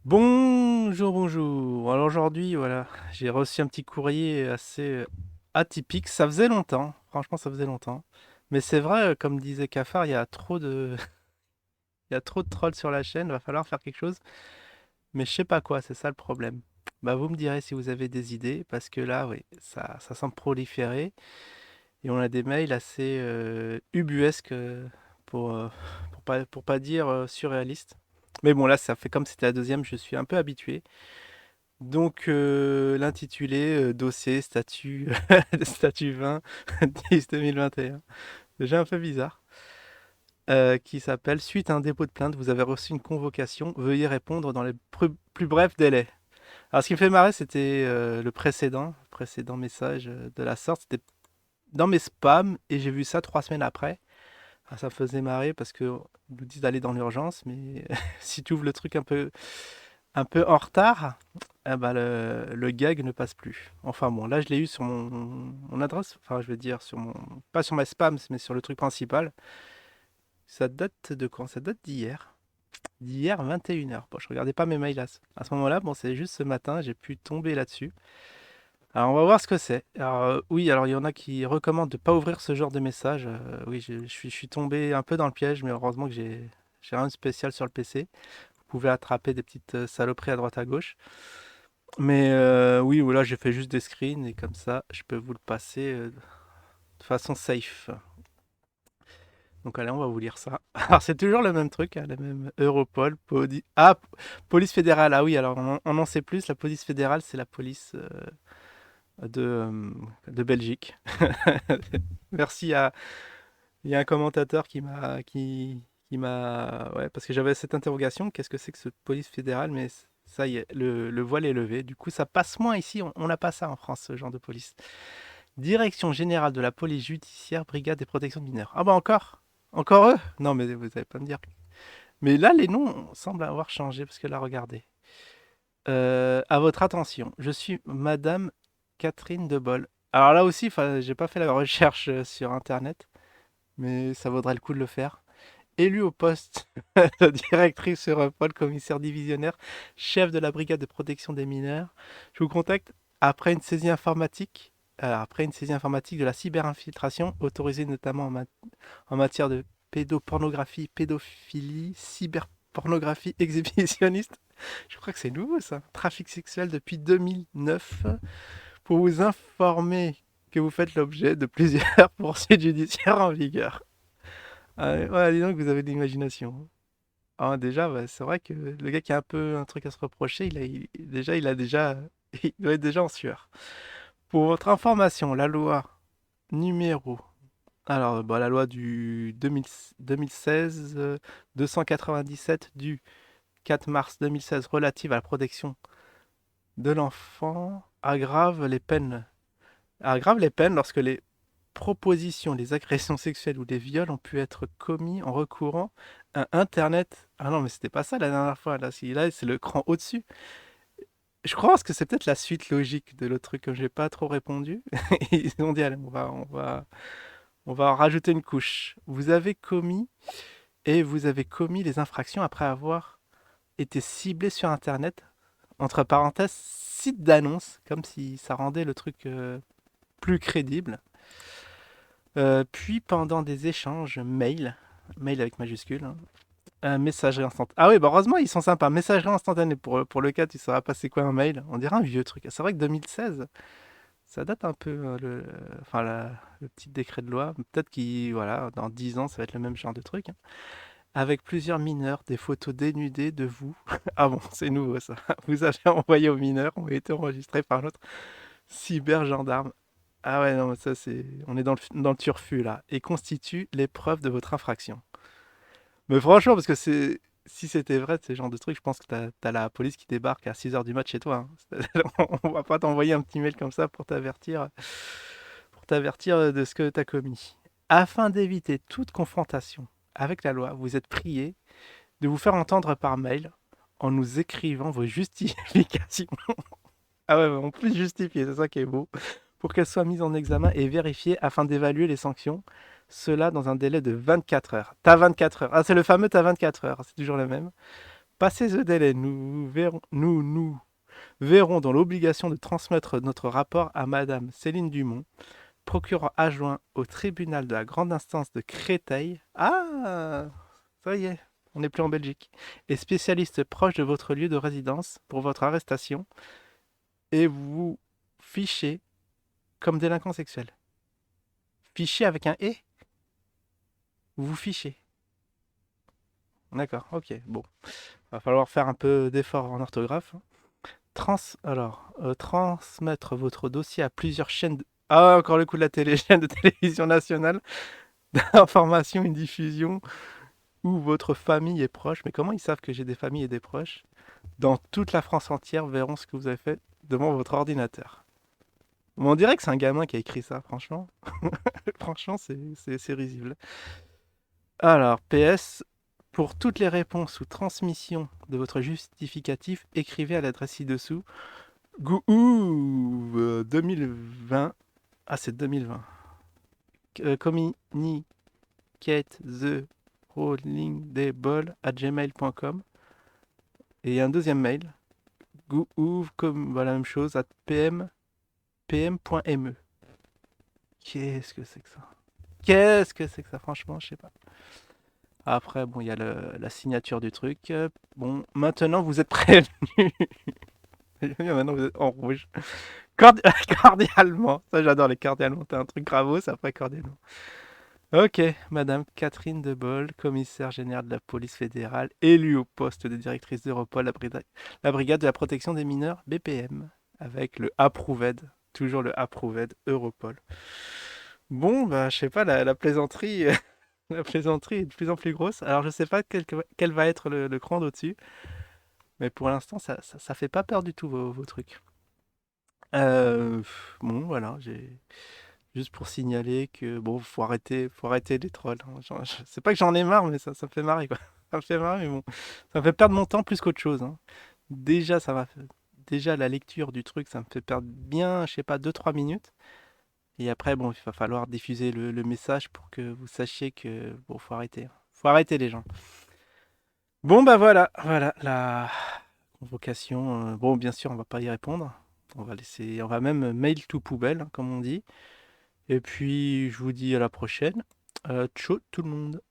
Bonjour, bonjour. Alors aujourd'hui, voilà, j'ai reçu un petit courrier assez atypique. Ça faisait longtemps, franchement, ça faisait longtemps. Mais c'est vrai, comme disait Cafard, il y a trop de, il y a trop de trolls sur la chaîne. Va falloir faire quelque chose. Mais je sais pas quoi, c'est ça le problème. Bah, vous me direz si vous avez des idées, parce que là, oui, ça semble proliférer et on a des mails assez ubuesques pour, euh, pour pas dire surréalistes. Mais bon, là, ça fait comme c'était la deuxième, je suis un peu habitué. Donc, l'intitulé dossier statut, statut 20 10 2021. Déjà un peu bizarre. Qui s'appelle suite à un dépôt de plainte, vous avez reçu une convocation. Veuillez répondre dans les plus brefs délais. Alors, ce qui me fait marrer, c'était le précédent message de la sorte. C'était dans mes spams et j'ai vu ça 3 semaines après. Ah, ça me faisait marrer parce que ils nous disent d'aller dans l'urgence, mais si tu ouvres le truc un peu en retard, eh ben le gag ne passe plus. Enfin bon, là je l'ai eu sur mon adresse, enfin je veux dire sur mon, pas sur mes spams, mais sur le truc principal. Ça date de quand? Ça date d'hier. D'hier 21h. Bon, je regardais pas mes mails à ce moment-là, bon c'est juste ce matin, j'ai pu tomber là-dessus. Alors on va voir ce que c'est. Alors oui, alors il y en a qui recommandent de pas ouvrir ce genre de message. Oui, je suis tombé un peu dans le piège, mais heureusement que j'ai rien de spécial sur le PC. Vous pouvez attraper des petites saloperies à droite à gauche. Mais oui, voilà, j'ai fait juste des screens et comme ça, je peux vous le passer de façon safe. Donc allez, on va vous lire ça. Alors c'est toujours le même truc, hein, le même Europol, police fédérale. Ah oui, alors on en sait plus. La police fédérale, c'est la police de, euh, de Belgique. Merci à... Il y a un commentateur qui m'a... Ouais, parce que j'avais cette interrogation, qu'est-ce que c'est que cette police fédérale? Mais ça y est, le voile est levé. Du coup, ça passe moins ici. On n'a pas ça en France, ce genre de police. Direction générale de la police judiciaire, brigade des protections de mineurs. Ah bah encore? Encore eux? Non, mais vous allez pas me dire. Mais là, les noms semblent avoir changé, parce que là, regardez. À votre attention, je suis Madame Catherine Debol. Alors là aussi, j'ai pas fait la recherche sur Internet, mais ça vaudrait le coup de le faire. Élue au poste de directrice Europol, commissaire divisionnaire, chef de la brigade de protection des mineurs, je vous contacte après une saisie informatique, après une saisie informatique de la cyberinfiltration, autorisée notamment en matière de pédopornographie, pédophilie, cyberpornographie exhibitionniste. Je crois que c'est nouveau ça. Trafic sexuel depuis 2009. Pour vous informer que vous faites l'objet de plusieurs poursuites judiciaires en vigueur. Ah, ouais, dis donc, vous avez de l'imagination. Ah, déjà, bah, c'est vrai que le gars qui a un peu un truc à se reprocher, il doit être déjà en sueur. Pour votre information, la loi numéro, alors, bah, la loi du 2016 297 du 4 mars 2016 relative à la protection de l'enfant aggrave les peines lorsque les propositions, les agressions sexuelles ou les viols ont pu être commis en recourant à Internet. Ah non, mais c'était pas ça la dernière fois. Là, c'est le cran au-dessus. Je pense que c'est peut-être la suite logique de l'autre truc, comme j'ai pas trop répondu. Ils ont dit, allez, on va en rajouter une couche. Vous avez commis les infractions après avoir été ciblé sur Internet, entre parenthèses, site d'annonce, comme si ça rendait le truc plus crédible. Puis pendant des échanges mail avec majuscule, hein, messagerie instantanée. Ah oui, bah heureusement, ils sont sympas. Messagerie instantanée, pour le cas, tu sauras pas c'est quoi un mail. On dirait un vieux truc. C'est vrai que 2016, ça date un peu, enfin, le petit décret de loi. Peut-être qu'il, voilà, dans 10 ans, ça va être le même genre de truc, hein. Avec plusieurs mineurs, des photos dénudées de vous. Ah bon, c'est nouveau ça. Vous avez envoyé aux mineurs, ont été enregistrés par notre cyber-gendarme. Ah ouais, non, mais ça c'est. On est dans le turfu là. Et constitue l'épreuve de votre infraction. Mais franchement, parce que c'est. Si c'était vrai, ce genre de truc, je pense que t'as la police qui débarque à 6 heures du mat chez toi, hein. On va pas t'envoyer un petit mail comme ça pour t'avertir de ce que t'as commis. Afin d'éviter toute confrontation avec la loi, vous êtes prié de vous faire entendre par mail en nous écrivant vos justifications. Ah ouais, en plus justifier, c'est ça qui est beau. Pour qu'elles soient mises en examen et vérifiées afin d'évaluer les sanctions. Cela dans un délai de 24 heures. T'as 24 heures. Ah, c'est le fameux t'as 24 heures. C'est toujours le même. Passé ce délai, nous verrons dans l'obligation de transmettre notre rapport à Madame Céline Dumont, procureur adjoint au tribunal de la grande instance de Créteil. Ah, ça y est, on n'est plus en Belgique. Et spécialiste proche de votre lieu de résidence pour votre arrestation et vous fichez comme délinquant sexuel. Fichez avec un et. Vous vous fichez. D'accord, ok, bon. Va falloir faire un peu d'effort en orthographe. Transmettre votre dossier à plusieurs chaînes de... Ah, encore le coup de la télé, chaîne de télévision nationale, d'information, une diffusion, où votre famille est proche. Mais comment ils savent que j'ai des familles et des proches? Dans toute la France entière, verront ce que vous avez fait devant votre ordinateur. Mais on dirait que c'est un gamin qui a écrit ça, franchement. Franchement, c'est risible. Alors, PS, pour toutes les réponses ou transmissions de votre justificatif, écrivez à l'adresse ci-dessous. Gouh 2020. Ah, c'est 2020. Communicate the rolling des ball à gmail.com. Et un deuxième mail. Gouh, comme la même chose, à pm.me. Qu'est-ce que c'est que ça? Qu'est-ce que c'est que ça, franchement, je sais pas. Après, bon, il y a la signature du truc. Bon, maintenant, vous êtes prévenus. Maintenant, vous êtes en rouge. Cordialement. Ça, j'adore les cordialement. T'as un truc gravos, après cordialement. Ok, Madame Catherine Debol, commissaire générale de la police fédérale, élue au poste de directrice d'Europol, la brigade de la protection des mineurs, BPM, avec le Approved, toujours le Approved Europol. Bon, bah, je sais pas, la plaisanterie, la plaisanterie est de plus en plus grosse. Alors, je sais pas quel va être le cran d'au-dessus, mais pour l'instant, ça fait pas peur du tout, vos trucs. Bon, voilà, j'ai juste pour signaler que bon, faut arrêter les trolls, hein. C'est pas que j'en ai marre, mais ça me fait marrer, quoi. Ça me fait marrer, mais bon, ça me fait perdre mon temps plus qu'autre chose, hein. Déjà, déjà la lecture du truc, ça me fait perdre bien, je sais pas, 2-3 minutes. Et après, bon, il va falloir diffuser le message pour que vous sachiez que bon, faut arrêter, hein. Faut arrêter les gens. Bon, bah voilà la convocation. Bon, bien sûr, on va pas y répondre. On va même mail tout poubelle, hein, comme on dit. Et puis, je vous dis à la prochaine. Ciao tout le monde.